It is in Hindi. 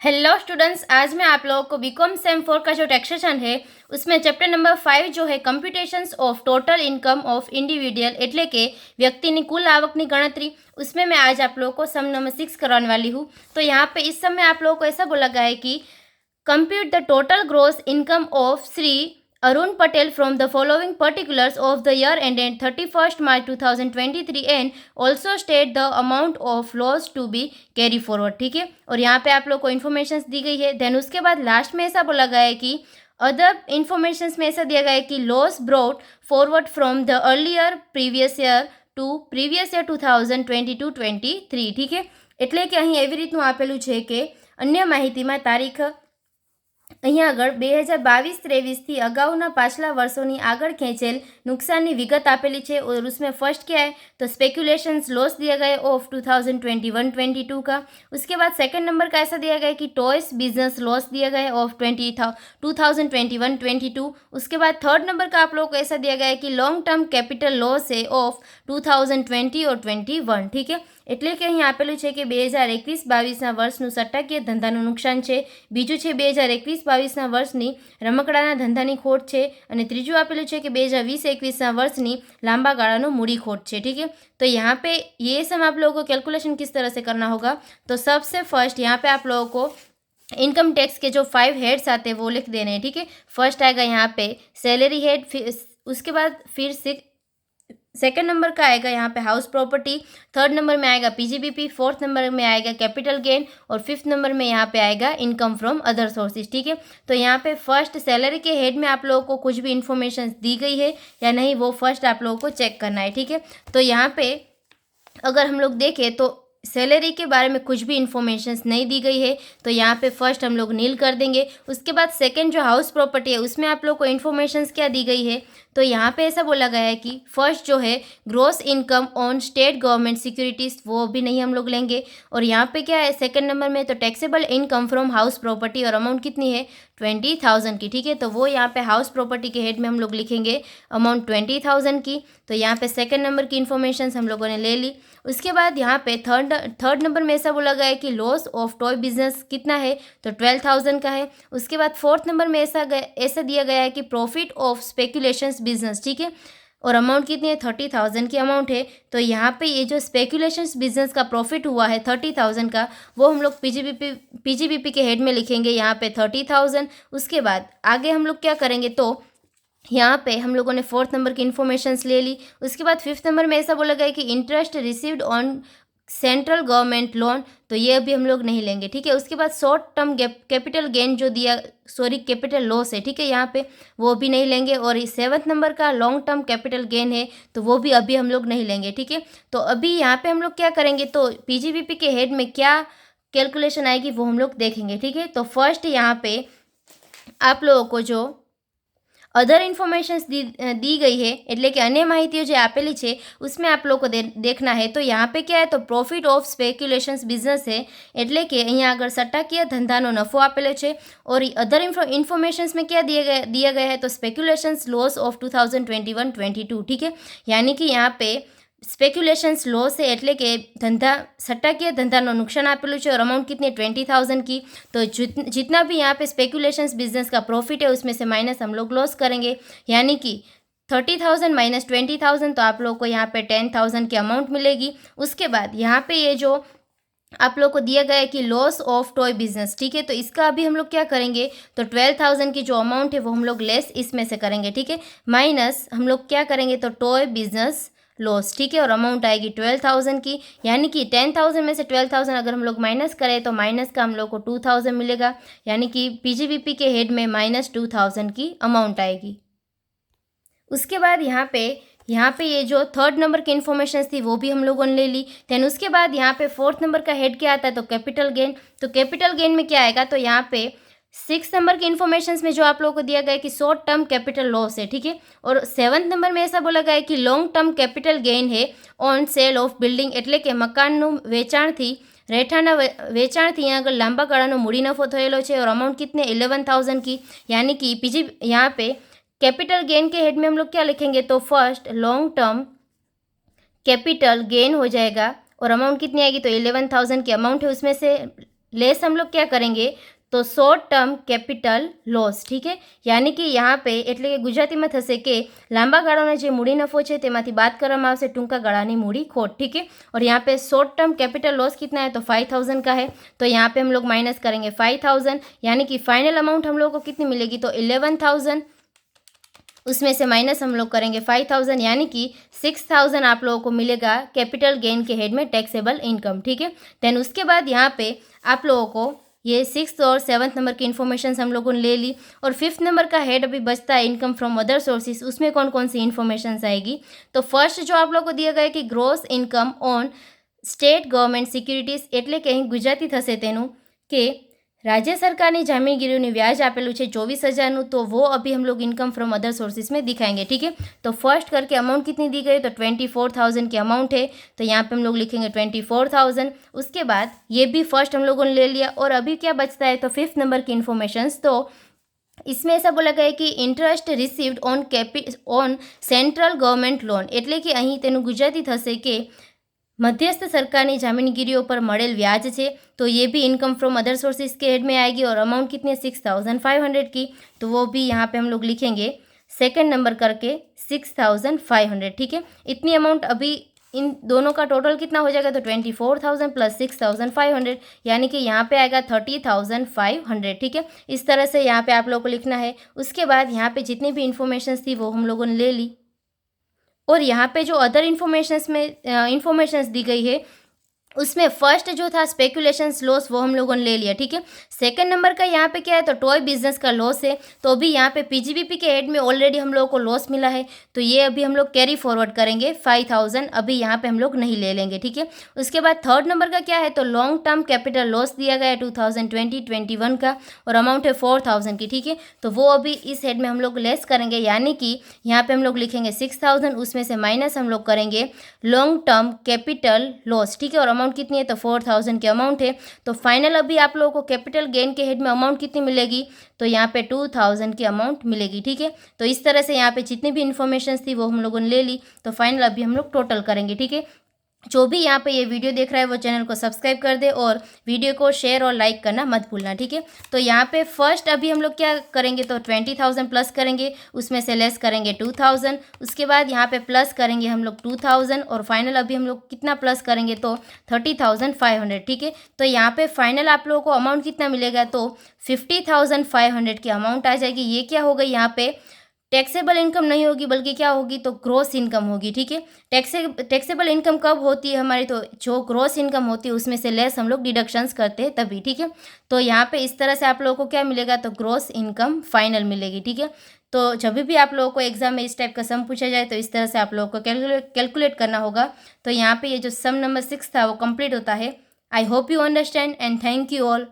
हेलो स्टूडेंट्स, आज मैं आप लोगों को बीकॉम सेम 4 का जो टैक्सेशन है उसमें चैप्टर नंबर 5 जो है computations of total income of individual એટલે કે વ્યક્તિની કુલ આવકની ગણતરી, उसमें मैं आज आप लोगों को सम नंबर 6 करवाने वाली हूँ। तो यहाँ पे इस समय आप लोगों को ऐसा बोला गया है कि compute the total gross income of Shri Arun Patel from the following particulars of the year ended 31st March 2023 and also state the amount of loss to be carry forward। ठीक है, और यहाँ पे आप लोग को इन्फॉर्मेशन दी गई है। देन उसके बाद लास्ट में ऐसा बोला गया है कि अदर इन्फॉर्मेशन में ऐसा दिया गया है कि loss brought forward from the earlier previous year to previous year 2022-23। ठीक है, એટલે કે અહીં એવી રીતનું આપેલું છે કે અન્ય માહિતીમાં તારીખ અહીંયા આગળ 2022-23 अगाउना पाछला वर्षों आगळ खेचेल नुकसान विगत आपेली है। और उसमें फर्स्ट क्या है तो स्पेक्युलेशंस लॉस दिया गया ऑफ 2021-22 का। उसके बाद सेकंड नंबर का ऐसा दिया गया कि टॉयस बिजनेस लॉस दिया गया ऑफ 2021-22। उसके बाद थर्ड नंबर का आप लोगों को ऐसा दिया गया है कि लॉन्ग टर्म कैपिटल लॉस है ऑफ 2020 और 21। ठीक है, એટલે કે અહીં આપેલું છે કે 2021-22ના વર્ષનું સટ્ટાકીય ધંધાનું નુકસાન છે, બીજું છે 2021-22ના વર્ષની રમકડાના ધંધાની ખોટ છે, અને ત્રીજું આપેલું છે કે 2020-21ના વર્ષની લાંબા ગાળાનો મૂડી ખોટ છે। ठीक है, तो यहाँ पे ये सब आप लोगों को कैलकुलेशन किस तरह से करना होगा। तो सबसे फर्स्ट यहाँ पे आप लोगों को इनकम टैक्स के जो 5 हेड्स आते हैं वो लिख देने हैं। ठीक है, फर्स्ट आएगा यहाँ पे सैलरी हेड, उसके बाद फिर सेकंड नंबर का आएगा यहाँ पे हाउस प्रॉपर्टी, थर्ड नंबर में आएगा पीजीबीपी, फोर्थ नंबर में आएगा कैपिटल गेन, और फिफ्थ नंबर में यहाँ पे आएगा इनकम फ्रॉम अदर सोर्सेज। ठीक है, तो यहाँ पे फर्स्ट सैलरी के हेड में आप लोगों को कुछ भी इन्फॉर्मेशन दी गई है या नहीं वो फर्स्ट आप लोगों को चेक करना है। ठीक है, तो यहाँ पे अगर हम लोग देखें तो सैलरी के बारे में कुछ भी इन्फॉर्मेशन नहीं दी गई है, तो यहाँ पे फर्स्ट हम लोग नील कर देंगे। उसके बाद सेकंड जो हाउस प्रॉपर्टी है उसमें आप लोग को इन्फॉर्मेशन क्या दी गई है, तो यहाँ पे ऐसा बोला गया है कि फर्स्ट जो है gross income on state government securities वो भी नहीं हम लोग लेंगे। और यहाँ पे क्या है सेकंड नंबर में तो taxable income from house property, और अमाउंट कितनी है 20,000 की। ठीक है, तो वो यहाँ पे हाउस प्रॉपर्टी के हेड में हम लोग लिखेंगे अमाउंट 20,000 की। तो यहाँ पे सेकंड नंबर की इन्फॉर्मेशन हम लोगों ने ले ली। उसके बाद यहाँ पे थर्ड नंबर में ऐसा बोला गया है कि लॉस ऑफ टॉय बिजनेस कितना है तो 12,000 का है। उसके बाद फोर्थ नंबर में ऐसा दिया गया है कि प्रॉफिट ऑफ स्पेकुलेशंस बिजनेस। ठीक है, और अमाउंट कितनी है 30,000 की अमाउंट है। तो यहाँ पे ये जो स्पेकुलेशंस बिजनेस का प्रॉफिट हुआ है 30,000 का वो हम लोग पीजीबीपी के हेड में लिखेंगे यहाँ पे 30,000। उसके बाद आगे हम लोग क्या करेंगे तो यहाँ पे हम लोगों ने फोर्थ नंबर की इन्फॉर्मेशंस ले ली। उसके बाद फिफ्थ नंबर में ऐसा बोला गया कि interest received on central government loan, तो ये अभी हम लोग नहीं लेंगे। ठीक है, उसके बाद शॉर्ट टर्म कैपिटल गेन जो दिया कैपिटल लॉस है, ठीक है, यहाँ पे वो भी नहीं लेंगे। और सेवन्थ नंबर का लॉन्ग टर्म कैपिटल गेन है तो वो भी अभी हम लोग नहीं लेंगे। ठीक है, तो अभी यहाँ पे हम लोग क्या करेंगे तो पीजीबीपी के हेड में क्या कैलकुलेशन आएगी वो हम लोग देखेंगे। ठीक है, तो फर्स्ट यहाँ पे आप लोगों को जो अदर इन्फॉर्मेशंस दी गई है એટલે કે अन्य માહિતીઓ જે આપેલી છે उसमें आप लोग को देखना है। तो यहाँ पे क्या है तो प्रॉफिट ऑफ स्पेक्युलेशंस बिजनेस है એટલે કે અહીંયા આગળ સટ્ટાકીય ધંધાનો નફો આપેલો છે। और अदर इन्फॉर्मेशंस में क्या दिया गया है तो स्पेक्युलेशंस लॉस ऑफ 2021-22। ठीक है, यानी कि यहाँ पे स्पेक्युलेशंस लॉस है એટલે કે धंधा सट्टाकीय धंधाનો नुकसान आपेલું છે और अमाउंट कितनी 20,000 की। तो जितना भी यहाँ पे स्पेक्युलेशंस बिजनेस का प्रॉफिट है उसमें से माइनस हम लोग लॉस करेंगे, यानी कि 30,000 माइनस 20,000, तो आप लोग को यहाँ पे 10,000 की अमाउंट मिलेगी। उसके बाद यहाँ पे ये जो आप लोग को दिया गया है कि लॉस ऑफ टॉय बिजनेस, ठीक है, तो इसका अभी हम लोग क्या करेंगे तो 12,000 की जो अमाउंट है वो हम लोग लेस इसमें से करेंगे। ठीक है, माइनस हम लोग क्या करेंगे तो टॉय बिजनेस लॉस। ठीक है, और अमाउंट आएगी 12,000 की, यानी कि 10,000 में से 12,000 अगर हम लोग माइनस करें तो माइनस का हम लोग को 2,000 मिलेगा, यानी कि पीजीबीपी के हेड में -2,000 की अमाउंट आएगी। उसके बाद यहाँ पे ये जो थर्ड नंबर की इन्फॉर्मेशन थी वो भी हम लोगों ने ले ली। देन उसके बाद यहाँ पे फोर्थ नंबर का हेड क्या आता है तो कैपिटल गेन। तो कैपिटल गेन में क्या आएगा तो यहाँ पे 6 नंबर के इन्फॉर्मेशन में जो आप लोगों को दिया गया है कि शॉर्ट टर्म कैपिटल लॉस है। ठीक है, और 7th नंबर में ऐसा बोला गया है कि लॉन्ग टर्म कैपिटल गेन है ऑन सेल ऑफ बिल्डिंग એટલે કે મકાનનું વેચાણથી રહેઠાણના વેચાણથી यहाँ આગળ લાંબા ગાળાનો મૂડી નફો થયેલો છે और अमाउंट कितने 11,000 की, यानी कि पीजी यहाँ पे कैपिटल गेन के हेड में हम लोग क्या लिखेंगे तो first long term capital gain हो जाएगा और अमाउंट कितनी आएगी तो 11,000 की अमाउंट है, उसमें से लेस हम लोग क्या करेंगे तो शॉर्ट टर्म कैपिटल लॉस, ठीक है। यानी कि यहाँ पे એટલે કે ગુજરાતીમાં થશે કે લાંબા ગાળાનો જે મૂડી નફો છે તેમાંથી બાદ કરવામાં આવશે ટૂંકા ગાળાની મૂડી खोट, ठीक है। और यहाँ पे शॉर्ट टर्म कैपिटल लॉस कितना है तो 5000 का है, तो यहाँ पे हम लोग माइनस करेंगे 5000, यानी कि फाइनल अमाउंट हम लोग को कितनी मिलेगी तो 11000, उसमें से माइनस हम लोग करेंगे 5000, यानी कि 6000 आप लोगों को मिलेगा कैपिटल गेन के हेड में टैक्सेबल इनकम, ठीक है। देन उसके बाद यहाँ पे आप लोगों को ये 6th और 7th नंबर की इन्फॉर्मेशन हम लोगों ने ले ली, और 5th नंबर का हेड अभी बचता है इनकम फ्रॉम अदर सोर्सेज। उसमें कौन कौन सी इन्फॉर्मेशन आएगी तो फर्स्ट जो आप लोगों को दिया गया है कि gross income on state government securities, એટલે કે અહીં ગુજરાતી થશે તેનું કે राज्य सरकार ने जामीनगीरीओं व्याज आपेलू है 24,000, तो वो अभी हम लोग इनकम फ्रॉम अदर सोर्सेज में दिखाएंगे, ठीक है। तो फर्स्ट करके अमाउंट कितनी दी गई तो 24,000 की अमाउंट है, तो यहाँ पे हम लोग लिखेंगे 24,000। उसके बाद ये भी फर्स्ट हम लोगों ने ले लिया, और अभी क्या बचता है तो 5th नंबर की इन्फॉर्मेशंस। तो इसमें ऐसा बोला गया है कि interest received on central government loan, એટલે કે અહીં તેનું ગુજરાતી થશે કે मध्यस्थ सरकारनी जामीनगीरीओं पर मळेल व्याज है, तो ये भी इनकम फ्रॉम अदर सोर्सेज के हेड में आएगी, और अमाउंट कितनी है 6500 की, तो वो भी यहाँ पे हम लोग लिखेंगे सेकंड नंबर करके 6500, ठीक है। इतनी अमाउंट अभी इन दोनों का टोटल कितना हो जाएगा तो 24,000 प्लस 6500, यानी कि यहाँ पे आएगा 30,500, ठीक है। इस तरह से यहाँ पे आप लोगों को लिखना है। उसके बाद यहाँ पे जितनी भी इन्फॉर्मेशन थी वो हम लोगों ने ले ली, और यहाँ पे जो अदर इन्फॉर्मेशंस दी गई है उसमें फर्स्ट जो था स्पेकुलेशंस लॉस वो हम लोगों ने ले लिया, ठीक है। सेकंड नंबर का यहाँ पे क्या है तो टॉय बिजनेस का लॉस है, तो अभी यहाँ पे पीजीबीपी के हेड में ऑलरेडी हम लोगों को लॉस मिला है, तो ये अभी हम लोग कैरी फॉरवर्ड करेंगे 5000, अभी यहाँ पे हम लोग नहीं ले लेंगे, ठीक है। उसके बाद थर्ड नंबर का क्या है तो लॉन्ग टर्म कैपिटल लॉस दिया गया है 2020-21 का, और अमाउंट है 4000 की, ठीक है। तो वो अभी इस हेड में हम लोग लेस करेंगे, यानी कि यहाँ पे हम लोग लिखेंगे 6000, उसमें से माइनस हम लोग करेंगे लॉन्ग टर्म कैपिटल लॉस, ठीक है। और अमाउंट कितनी है तो 4000 की अमाउंट है, तो फाइनल अभी आप लोगों को कैपिटल गेन के हेड में अमाउंट कितनी मिलेगी तो यहाँ पे 2000 की अमाउंट मिलेगी, ठीक है। तो इस तरह से यहाँ पे जितनी भी इन्फॉर्मेशन थी वो हम लोगों ने ले ली, तो फाइनल अभी हम लोग टोटल करेंगे, ठीक है। जो भी यहाँ पे ये वीडियो देख रहा है वो चैनल को सब्सक्राइब कर दे, और वीडियो को शेयर और लाइक करना मत भूलना, ठीक है। तो यहाँ पे फर्स्ट अभी हम लोग क्या करेंगे तो 20,000 प्लस करेंगे, उसमें से लेस करेंगे 2000, उसके बाद यहाँ पे प्लस करेंगे हम लोग 2000, और फाइनल अभी हम लोग कितना प्लस करेंगे तो 30,500, ठीक है। तो यहाँ पे फाइनल आप लोगों को अमाउंट कितना मिलेगा तो 50,500 की अमाउंट आ जाएगी। ये क्या होगा यहाँ पे टैक्सेबल इनकम नहीं होगी, बल्कि क्या होगी तो ग्रॉस इनकम होगी, ठीक है। टैक्सेबल इनकम कब होती है हमारी तो जो ग्रॉस इनकम होती है उसमें से लेस हम लोग डिडक्शंस करते हैं तभी, ठीक है। तो यहाँ पे इस तरह से आप लोगों को क्या मिलेगा तो ग्रॉस इनकम फाइनल मिलेगी, ठीक है। तो जब भी आप लोगों को एग्जाम में इस टाइप का सम पूछा जाए तो इस तरह से आप लोगों को कैलकुलेट करना होगा। तो यहाँ पे ये जो सम नंबर 6 था वो कंप्लीट होता है। I hope you understand and thank you all.